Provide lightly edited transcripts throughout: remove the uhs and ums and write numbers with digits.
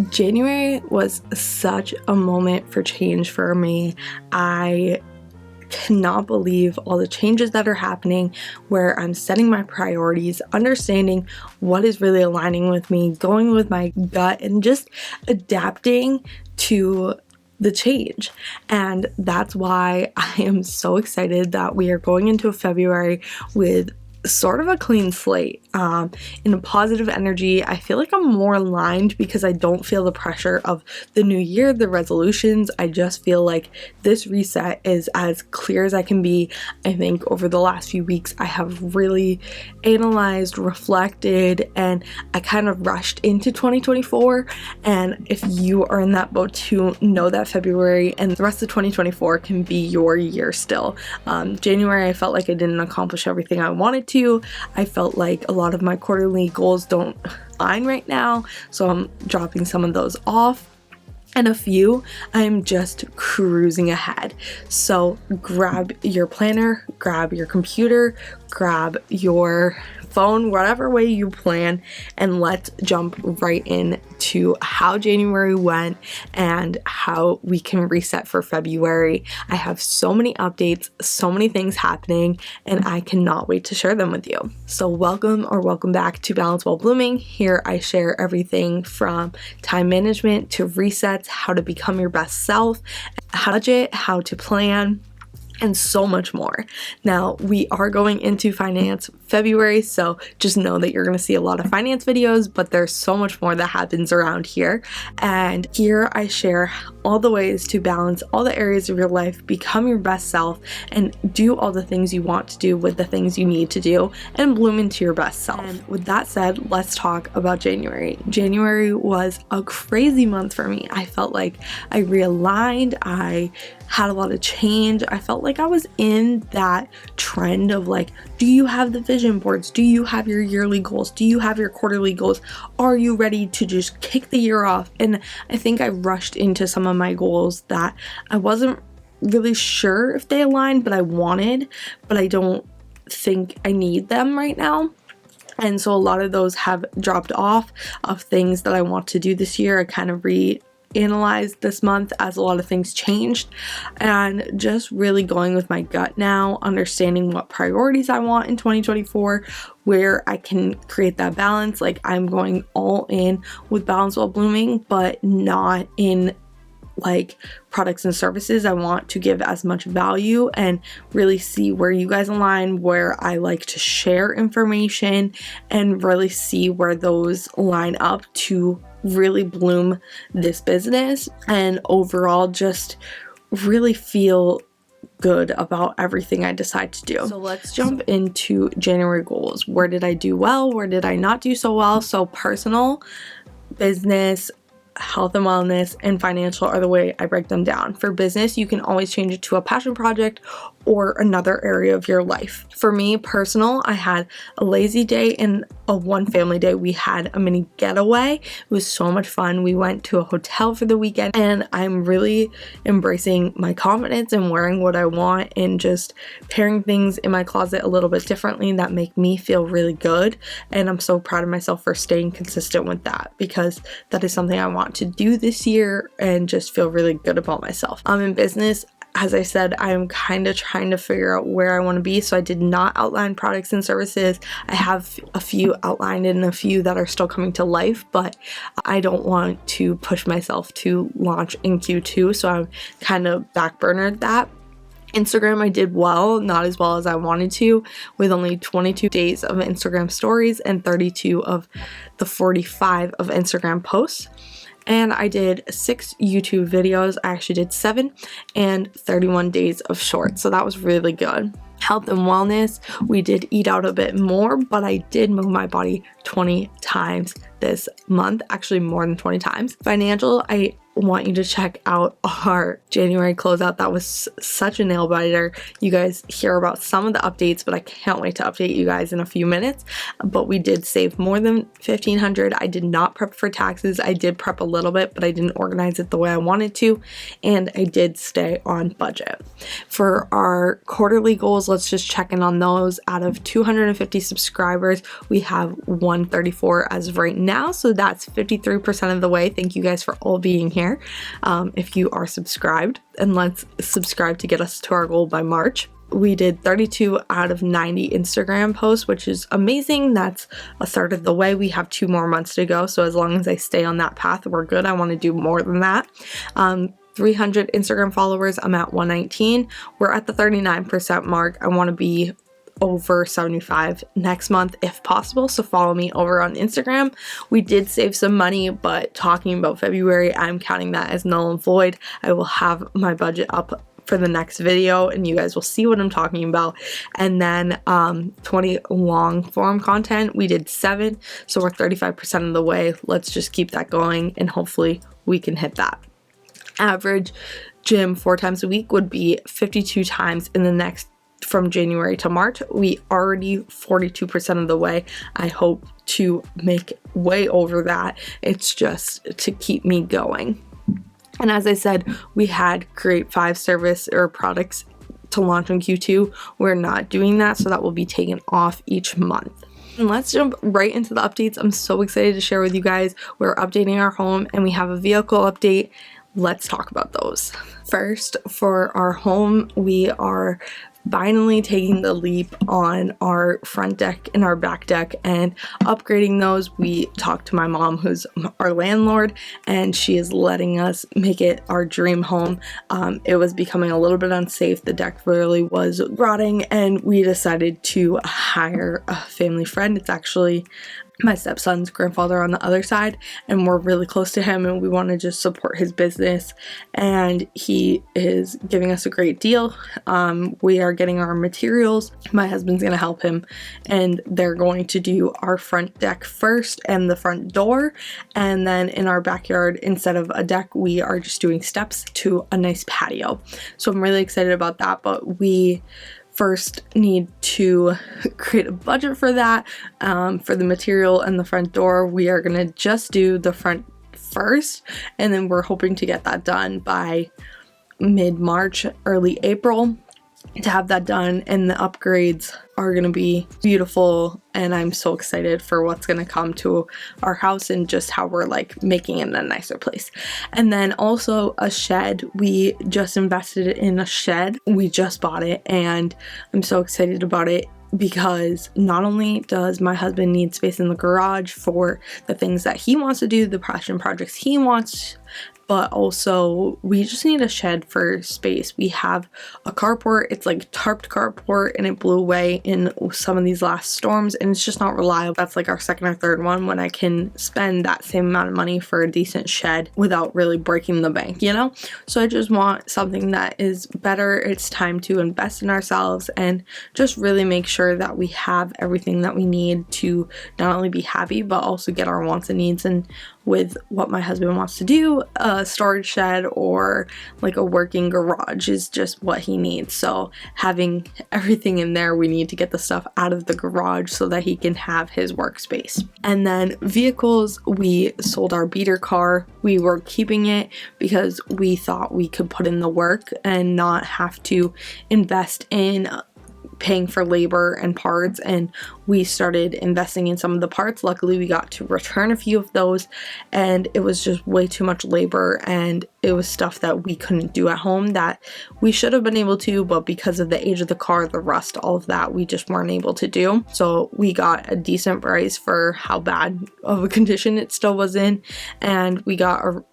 January was such a moment for change for me. I cannot believe all the changes that are happening, where I'm setting my priorities, understanding what is really aligning with me, going with my gut, and just adapting to the change. And that's why I am so excited that we are going into February with sort of a clean slate, in a positive energy. I feel like I'm more aligned because I don't feel the pressure of the new year, the resolutions. I just feel like this reset is as clear as I can be. I think over the last few weeks I have really analyzed, reflected, and I kind of rushed into 2024. And if you are in that boat too, know that February and the rest of 2024 can be your year still. January, I felt like I didn't accomplish everything I wanted to. I felt like a lot of my quarterly goals don't align right now, so I'm dropping some of those off. And a few, I'm just cruising ahead. So grab your planner, grab your computer, grab your phone, whatever way you plan, and let's jump right into how January went and how we can reset for February. I have so many updates, so many things happening, and I cannot wait to share them with you. So welcome back to Balance While Blooming. Here I share everything from time management to resets, how to become your best self, how to budget, how to plan, and so much more. Now, we are going into finance February, so just know that you're going to see a lot of finance videos, but there's so much more that happens around here. And here I share all the ways to balance all the areas of your life, become your best self, and do all the things you want to do with the things you need to do, and bloom into your best self. And with that said, let's talk about January. January was a crazy month for me. I felt like I realigned, I had a lot of change. I felt like I was in that trend of like, do you have the vision boards? Do you have your yearly goals? Do you have your quarterly goals? Are you ready to just kick the year off? And I think I rushed into some of my goals that I wasn't really sure if they aligned, but I wanted, but I don't think I need them right now. And so a lot of those have dropped off of things that I want to do this year. I kind of analyzed this month as a lot of things changed, and just really going with my gut now, understanding what priorities I want in 2024, where I can create that balance. Like, I'm going all in with Balance While Blooming, but not in like products and services. I want to give as much value and really see where you guys align, where I like to share information, and really see where those line up to really bloom this business, and overall just really feel good about everything I decide to do. So let's jump into January goals. Where did I do well? Where did I not do so well? So personal, business, health and wellness, and financial are the way I break them down. For business, you can always change it to a passion project or another area of your life. For me, personal, I had a lazy day and a one family day. We had a mini getaway. It was so much fun. We went to a hotel for the weekend, and I'm really embracing my confidence and wearing what I want and just pairing things in my closet a little bit differently that make me feel really good. And I'm so proud of myself for staying consistent with that, because that is something I want to do this year and just feel really good about myself. In business, as I said, I'm kind of trying to figure out where I want to be, so I did not outline products and services. I have a few outlined and a few that are still coming to life, but I don't want to push myself to launch in Q2, so I'm kind of backburnered that. Instagram, I did well, not as well as I wanted to, with only 22 days of Instagram stories and 32 of the 45 of Instagram posts. And I did 6 YouTube videos. I actually did 7 and 31 days of shorts. So that was really good. Health and wellness, we did eat out a bit more, but I did move my body 20 times this month, actually more than 20 times. Financial, I want you to check out our January closeout. That was such a nail biter. You guys hear about some of the updates, but I can't wait to update you guys in a few minutes. But we did save more than $1,500. I did not prep for taxes. I did prep a little bit, but I didn't organize it the way I wanted to, and I did stay on budget. For our quarterly goals, let's just check in on those. Out of 250 subscribers, we have 134 as of right now, so that's 53% of the way. Thank you guys for all being here. If you are subscribed, and let's subscribe to get us to our goal by March. We did 32 out of 90 Instagram posts, which is amazing. That's a third of the way. We have 2 more months to go, so as long as I stay on that path, we're good. I want to do more than that. 300 Instagram followers, I'm at 119. We're at the 39% mark. I want to be over 75 next month if possible, so follow me over on Instagram. We did save some money, but talking about February, I'm counting that as null and void. I will have my budget up for the next video and you guys will see what I'm talking about. And then 20 long form content, we did 7, so we're 35% of the way. Let's just keep that going and hopefully we can hit that. Average gym 4 times a week would be 52 times in the next from January to March. We already 42% of the way. I hope to make way over that. It's just to keep me going. And as I said, we had create 5 service or products to launch in Q2. We're not doing that, so that will be taken off each month. And let's jump right into the updates. I'm so excited to share with you guys. We're updating our home and we have a vehicle update. Let's talk about those. First, for our home, we are finally taking the leap on our front deck and our back deck and upgrading those. We talked to my mom, who's our landlord, and she is letting us make it our dream home. It was becoming a little bit unsafe. The deck really was rotting, and we decided to hire a family friend. It's actually my stepson's grandfather on the other side, and we're really close to him and we want to just support his business, and he is giving us a great deal. We are getting our materials. My husband's going to help him, and they're going to do our front deck first and the front door, and then in our backyard, instead of a deck, we are just doing steps to a nice patio. So I'm really excited about that, but we first need to create a budget for that. For the material and the front door, we are gonna just do the front first, and then we're hoping to get that done by mid-March, early April to have that done, and the upgrades are gonna be beautiful, and I'm so excited for what's gonna come to our house and just how we're like making it a nicer place. And then also a shed. We just invested in a shed. We just bought it and I'm so excited about it, because not only does my husband need space in the garage for the things that he wants to do, the passion projects he wants, but also we just need a shed for space. We have a carport, it's like tarped carport, and it blew away in some of these last storms, and it's just not reliable. That's like our second or third one when I can spend that same amount of money for a decent shed without really breaking the bank, you know? So I just want something that is better. It's time to invest in ourselves and just really make sure that we have everything that we need to not only be happy, but also get our wants and needs. And with what my husband wants to do, a storage shed or like a working garage is just what he needs. So having everything in there, we need to get the stuff out of the garage so that he can have his workspace. And then vehicles, we sold our beater car. We were keeping it because we thought we could put in the work and not have to invest in paying for labor and parts, and we started investing in some of the parts. Luckily, we got to return a few of those, and it was just way too much labor, and it was stuff that we couldn't do at home that we should have been able to, but because of the age of the car, the rust, all of that, we just weren't able to do. So we got a decent price for how bad of a condition it still was in, and we got a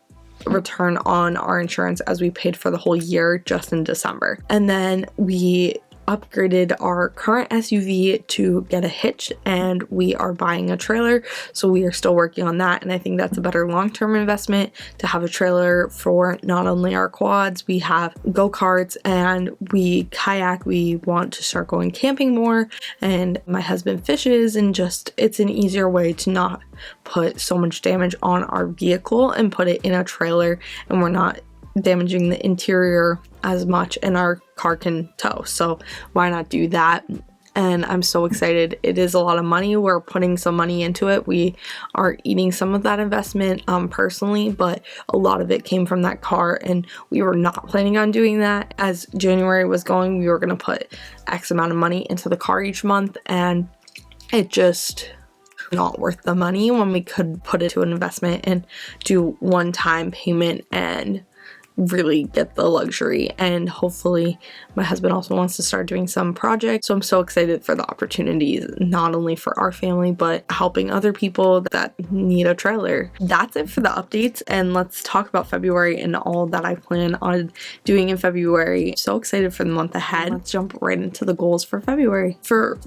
return on our insurance as we paid for the whole year just in December. And then we upgraded our current SUV to get a hitch, and we are buying a trailer. So we are still working on that, and I think that's a better long-term investment to have a trailer for not only our quads, we have go-karts and we kayak. We want to start going camping more, and my husband fishes, and just it's an easier way to not put so much damage on our vehicle and put it in a trailer, and we're not damaging the interior as much, and our car can tow. So why not do that? And I'm so excited. It is a lot of money. We're putting some money into it. We are eating some of that investment personally, but a lot of it came from that car, and we were not planning on doing that. As January was going, we were going to put X amount of money into the car each month, and it just not worth the money when we could put it to an investment and do one-time payment and really get the luxury. And hopefully my husband also wants to start doing some projects, so I'm so excited for the opportunities, not only for our family but helping other people that need a trailer. That's it for the updates, and let's talk about February and all that I plan on doing in February. So excited for the month ahead. Let's jump right into the goals for February. For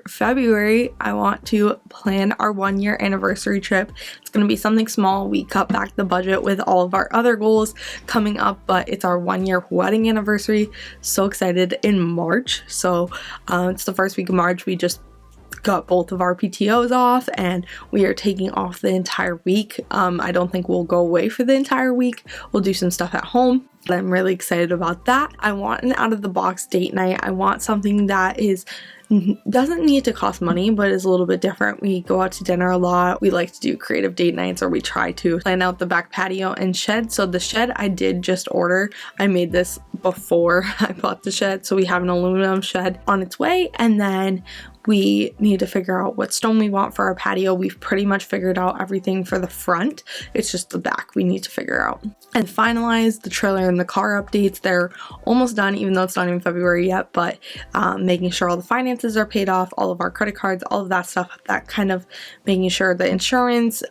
February, I want to plan our 1-year anniversary trip. It's going to be something small. We cut back the budget with all of our other goals coming up, but it's our 1-year wedding anniversary. So excited. In March, so it's the first week of March. We just got both of our PTOs off, and we are taking off the entire week. I don't think we'll go away for the entire week. We'll do some stuff at home, but I'm really excited about that. I want an out-of-the-box date night. I want something that doesn't need to cost money, but is a little bit different. We go out to dinner a lot. We like to do creative date nights, or we try to plan out the back patio and shed. So the shed I did just order. I made this before I bought the shed. So we have an aluminum shed on its way, and then we need to figure out what stone we want for our patio. We've pretty much figured out everything for the front. It's just the back we need to figure out. And finalize the trailer and the car updates. They're almost done, even though it's not even February yet, but making sure all the finances are paid off, all of our credit cards, all of that stuff, that kind of making sure the insurance,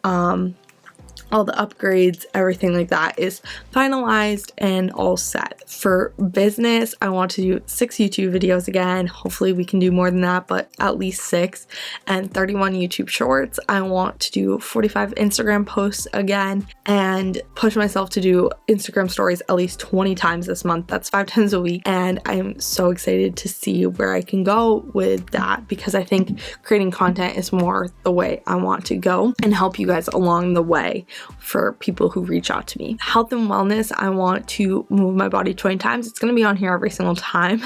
all the upgrades, everything like that is finalized and all set. For business, I want to do 6 YouTube videos again. Hopefully we can do more than that, but at least 6, and 31 YouTube shorts. I want to do 45 Instagram posts again, and push myself to do Instagram stories at least 20 times this month. That's 5 times a week, and I'm so excited to see where I can go with that, because I think creating content is more the way I want to go and help you guys along the way for people who reach out to me. Health and wellness, I want to move my body 20 times. It's going to be on here every single time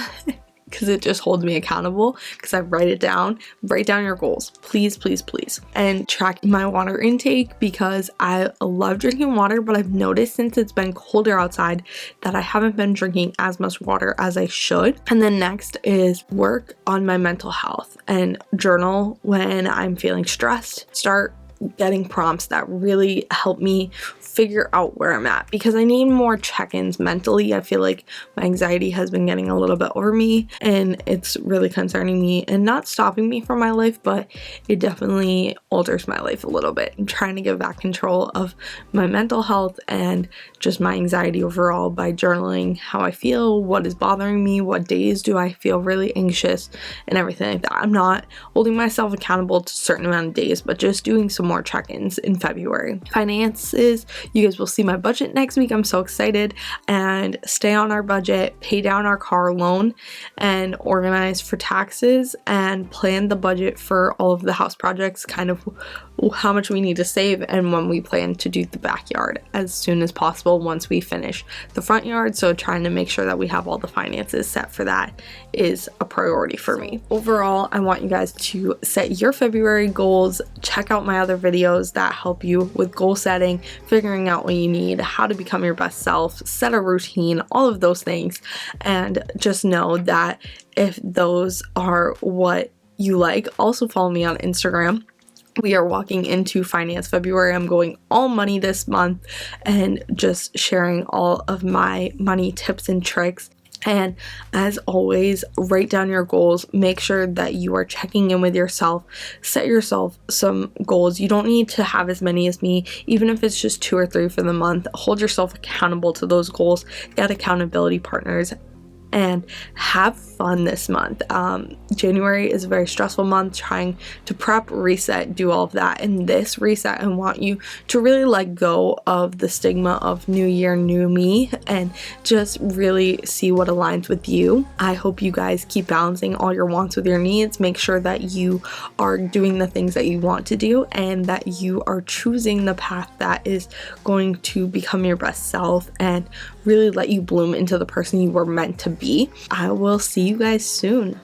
because it just holds me accountable, because I write it down. Write down your goals, please, please, please. And track my water intake, because I love drinking water, but I've noticed since it's been colder outside that I haven't been drinking as much water as I should. And then next is work on my mental health and journal when I'm feeling stressed. Start getting prompts that really help me figure out where I'm at, because I need more check-ins mentally. I feel like my anxiety has been getting a little bit over me, and it's really concerning me and not stopping me from my life, but it definitely alters my life a little bit. I'm trying to get back control of my mental health and just my anxiety overall by journaling how I feel, what is bothering me, what days do I feel really anxious, and everything like that. I'm not holding myself accountable to a certain amount of days, but just doing some more check-ins in February. Finances, you guys will see my budget next week. I'm so excited. And stay on our budget, pay down our car loan, and organize for taxes, and plan the budget for all of the house projects, kind of how much we need to save, and when we plan to do the backyard as soon as possible once we finish the front yard. So trying to make sure that we have all the finances set for that is a priority for me. Overall, I want you guys to set your February goals. Check out my other videos that help you with goal setting, figuring out what you need, how to become your best self, set a routine, all of those things. And just know that if those are what you like, also follow me on Instagram. We are walking into Finance February. I'm going all money this month and just sharing all of my money tips and tricks. And as always, write down your goals. Make sure that you are checking in with yourself. Set yourself some goals. You don't need to have as many as me, even if it's just 2 or 3 for the month. Hold yourself accountable to those goals. Get accountability partners. and have fun this month. January is a very stressful month, trying to prep, reset, do all of that. And this reset, I want you to really let go of the stigma of new year, new me, and just really see what aligns with you. I hope you guys keep balancing all your wants with your needs. Make sure that you are doing the things that you want to do and that you are choosing the path that is going to become your best self and really let you bloom into the person you were meant to be. I will see you guys soon.